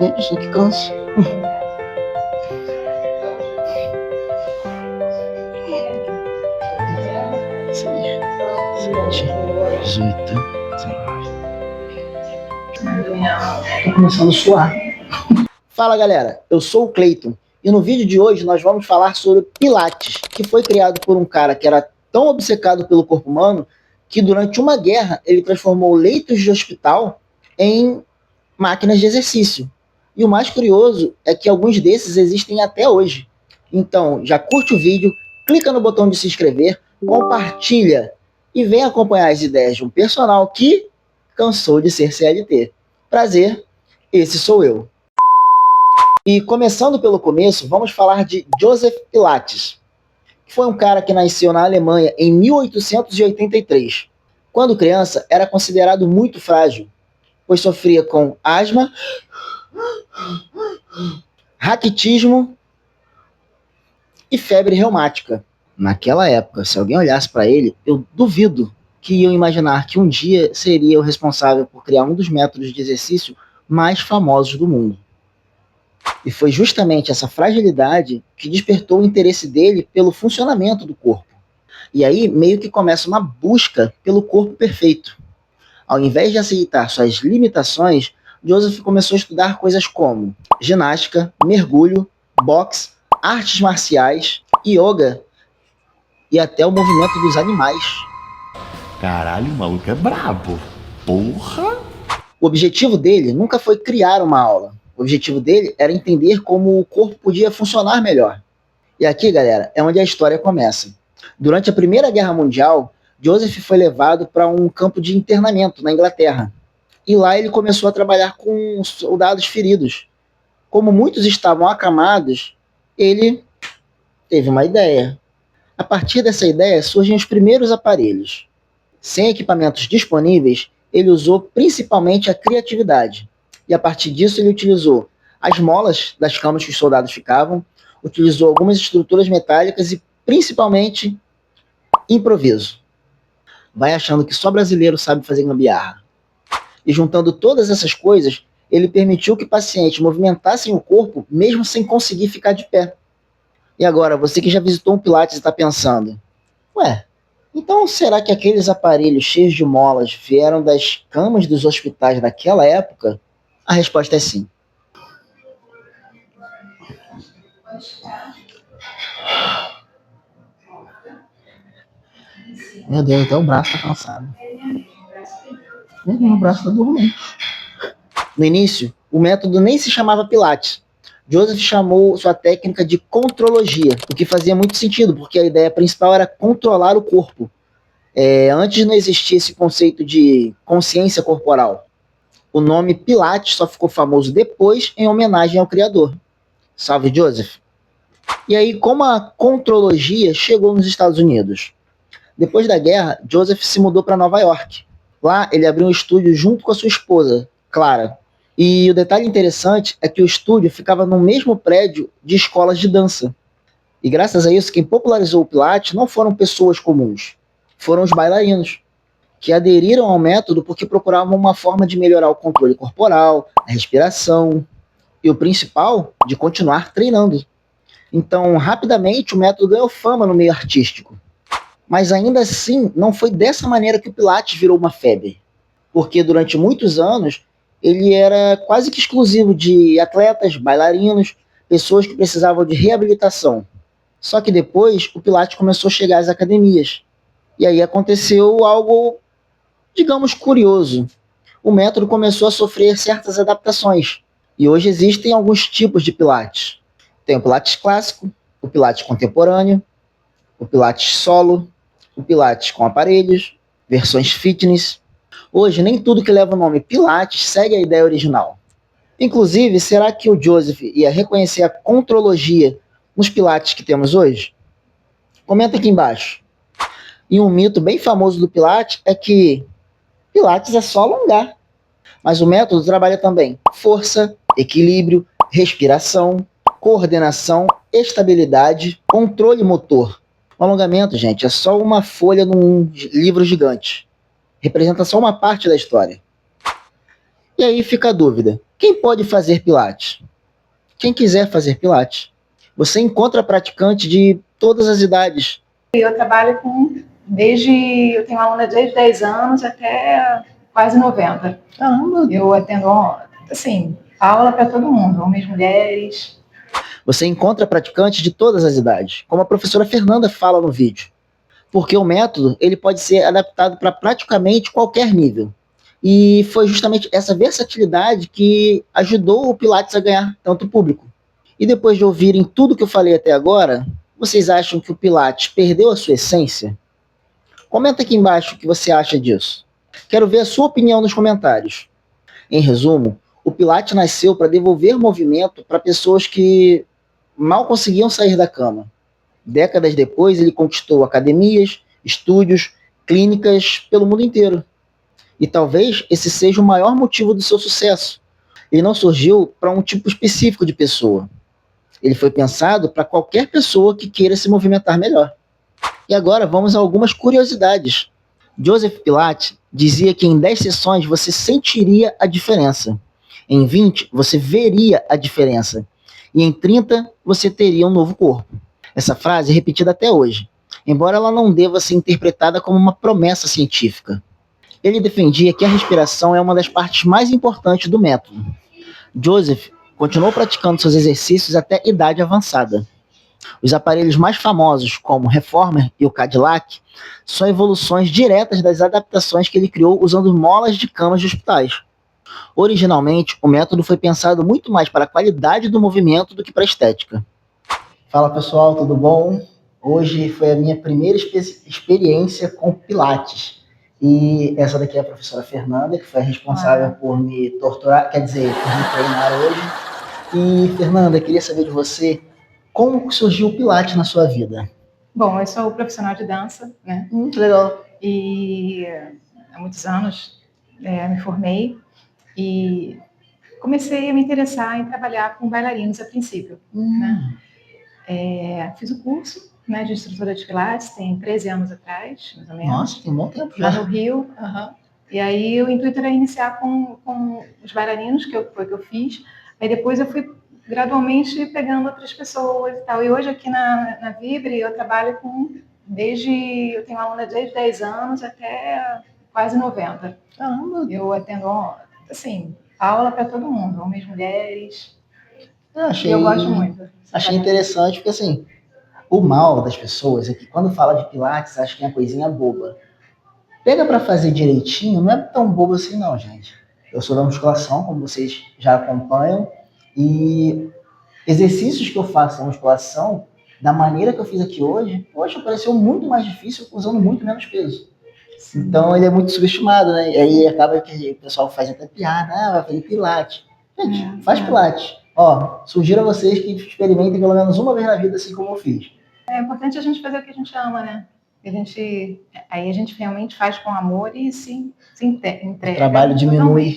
Isso que cansa. 6, 7, 18, 19. Tô começando a suar. Fala galera, eu sou o Cleiton e no vídeo de hoje nós vamos falar sobre Pilates, que foi criado por um cara que era tão obcecado pelo corpo humano que durante uma guerra ele transformou leitos de hospital em máquinas de exercício. E o mais curioso é que alguns desses existem até hoje. Então já curte o vídeo, clica no botão de se inscrever, compartilha e vem acompanhar as ideias de um personal que cansou de ser CLT. Prazer, esse sou eu. E começando pelo começo, vamos falar de Joseph Pilates, que foi um cara que nasceu na Alemanha em 1883. Quando criança, era considerado muito frágil, pois sofria com asma, raquitismo e febre reumática. Naquela época, se alguém olhasse para ele, eu duvido que iam imaginar que um dia seria o responsável por criar um dos métodos de exercício mais famosos do mundo. E foi justamente essa fragilidade que despertou o interesse dele pelo funcionamento do corpo. E aí meio que começa uma busca pelo corpo perfeito. Ao invés de aceitar suas limitações, Joseph começou a estudar coisas como ginástica, mergulho, boxe, artes marciais, yoga e até o movimento dos animais. Caralho, o maluco é brabo. Porra! O objetivo dele nunca foi criar uma aula. O objetivo dele era entender como o corpo podia funcionar melhor. E aqui, galera, é onde a história começa. Durante a Primeira Guerra Mundial, Joseph foi levado para um campo de internamento na Inglaterra. E lá ele começou a trabalhar com soldados feridos. Como muitos estavam acamados, ele teve uma ideia. A partir dessa ideia surgem os primeiros aparelhos. Sem equipamentos disponíveis, ele usou principalmente a criatividade. E a partir disso ele utilizou as molas das camas que os soldados ficavam, utilizou algumas estruturas metálicas e principalmente improviso. Vai achando que só brasileiro sabe fazer gambiarra. E juntando todas essas coisas, ele permitiu que pacientes movimentassem o corpo mesmo sem conseguir ficar de pé. E agora, você que já visitou um Pilates e está pensando, ué, então será que aqueles aparelhos cheios de molas vieram das camas dos hospitais daquela época? A resposta é sim. Meu Deus, até o braço tá cansado. Meu braço tá dormindo. No início, o método nem se chamava Pilates. Joseph chamou sua técnica de contrologia, o que fazia muito sentido, porque a ideia principal era controlar o corpo. Antes não existia esse conceito de consciência corporal. O nome Pilates só ficou famoso depois em homenagem ao criador. Salve, Joseph! E aí, como a contrologia chegou nos Estados Unidos? Depois da guerra, Joseph se mudou para Nova York. Lá, ele abriu um estúdio junto com a sua esposa, Clara. E o detalhe interessante é que o estúdio ficava no mesmo prédio de escolas de dança. E graças a isso, quem popularizou o Pilates não foram pessoas comuns, foram os bailarinos, que aderiram ao método porque procuravam uma forma de melhorar o controle corporal, a respiração e o principal, de continuar treinando. Então, rapidamente, o método ganhou fama no meio artístico. Mas ainda assim, não foi dessa maneira que o Pilates virou uma febre. Porque durante muitos anos, ele era quase que exclusivo de atletas, bailarinos, pessoas que precisavam de reabilitação. Só que depois, o Pilates começou a chegar às academias. E aí aconteceu algo, digamos, curioso. O método começou a sofrer certas adaptações. E hoje existem alguns tipos de Pilates. Tem o Pilates clássico, o Pilates contemporâneo, o Pilates solo, o Pilates com aparelhos, versões fitness. Hoje, nem tudo que leva o nome Pilates segue a ideia original. Inclusive, será que o Joseph ia reconhecer a contrologia nos Pilates que temos hoje? Comenta aqui embaixo. E um mito bem famoso do Pilates é que Pilates é só alongar. Mas o método trabalha também força, equilíbrio, respiração, coordenação, estabilidade, controle motor. O alongamento, gente, é só uma folha num livro gigante. Representa só uma parte da história. E aí fica a dúvida. Quem pode fazer Pilates? Quem quiser fazer Pilates. Você encontra praticantes de todas as idades. Eu trabalho eu tenho aluna desde 10 anos até quase 90. Caramba! Eu atendo, assim, aula para todo mundo, homens, mulheres. Você encontra praticantes de todas as idades, como a professora Fernanda fala no vídeo. Porque o método ele pode ser adaptado para praticamente qualquer nível. E foi justamente essa versatilidade que ajudou o Pilates a ganhar tanto público. E depois de ouvirem tudo que eu falei até agora, vocês acham que o Pilates perdeu a sua essência? Comenta aqui embaixo o que você acha disso. Quero ver a sua opinião nos comentários. Em resumo, o Pilates nasceu para devolver movimento para pessoas que mal conseguiam sair da cama. Décadas depois, ele conquistou academias, estúdios, clínicas pelo mundo inteiro. E talvez esse seja o maior motivo do seu sucesso. Ele não surgiu para um tipo específico de pessoa. Ele foi pensado para qualquer pessoa que queira se movimentar melhor. E agora vamos a algumas curiosidades. Joseph Pilates dizia que em 10 sessões você sentiria a diferença. Em 20, você veria a diferença. E em 30, você teria um novo corpo. Essa frase é repetida até hoje, embora ela não deva ser interpretada como uma promessa científica. Ele defendia que a respiração é uma das partes mais importantes do método. Joseph continuou praticando seus exercícios até idade avançada. Os aparelhos mais famosos, como o Reformer e o Cadillac, são evoluções diretas das adaptações que ele criou usando molas de camas de hospitais. Originalmente, o método foi pensado muito mais para a qualidade do movimento do que para a estética. Fala pessoal, tudo bom? Hoje foi a minha primeira experiência com Pilates. E essa daqui é a professora Fernanda, que foi a responsável por me torturar, quer dizer, por me treinar hoje. E Fernanda, queria saber de você, como surgiu o Pilates na sua vida? Bom, eu sou profissional de dança, né? Que legal. E há muitos anos me formei e comecei a me interessar em trabalhar com bailarinos a princípio. Né? Fiz o curso, né, de instrutora de Pilates, tem 13 anos atrás, mais ou menos. Nossa, tem um bom tempo já. Lá no Rio. E aí o intuito era iniciar com os bailarinos, foi o que eu fiz. Aí depois eu fui gradualmente pegando outras pessoas e tal. E hoje aqui na Vibre eu trabalho eu tenho aluna desde 10 anos até quase 90. Caramba. Eu atendo, assim, aula para todo mundo, homens, mulheres. Eu gosto muito. Achei interessante, porque assim, o mal das pessoas é que quando fala de Pilates, acha que é uma coisinha boba. Pega pra fazer direitinho, não é tão bobo assim não, gente. Eu sou da musculação, como vocês já acompanham, e exercícios que eu faço na musculação, da maneira que eu fiz aqui hoje, pareceu muito mais difícil usando muito menos peso. Sim. Então ele é muito subestimado, né? E aí acaba que o pessoal faz até piada, vai fazer Pilates. Gente, faz Pilates. Sugiro a vocês que experimentem pelo menos uma vez na vida, assim como eu fiz. É importante a gente fazer o que a gente ama, né? Aí a gente realmente faz com amor e se entrega. O trabalho diminui.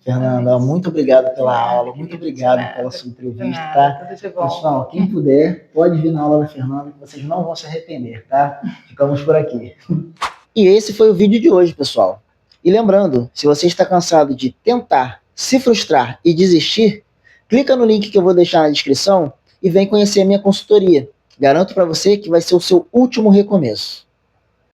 Fernanda, muito obrigado pela aula, muito obrigado pela sua entrevista, tá? Pessoal, quem puder, pode vir na aula da Fernanda, que vocês não vão se arrepender, tá? Ficamos por aqui. E esse foi o vídeo de hoje, pessoal. E lembrando, se você está cansado de tentar, se frustrar e desistir, clica no link que eu vou deixar na descrição e vem conhecer a minha consultoria. Garanto para você que vai ser o seu último recomeço.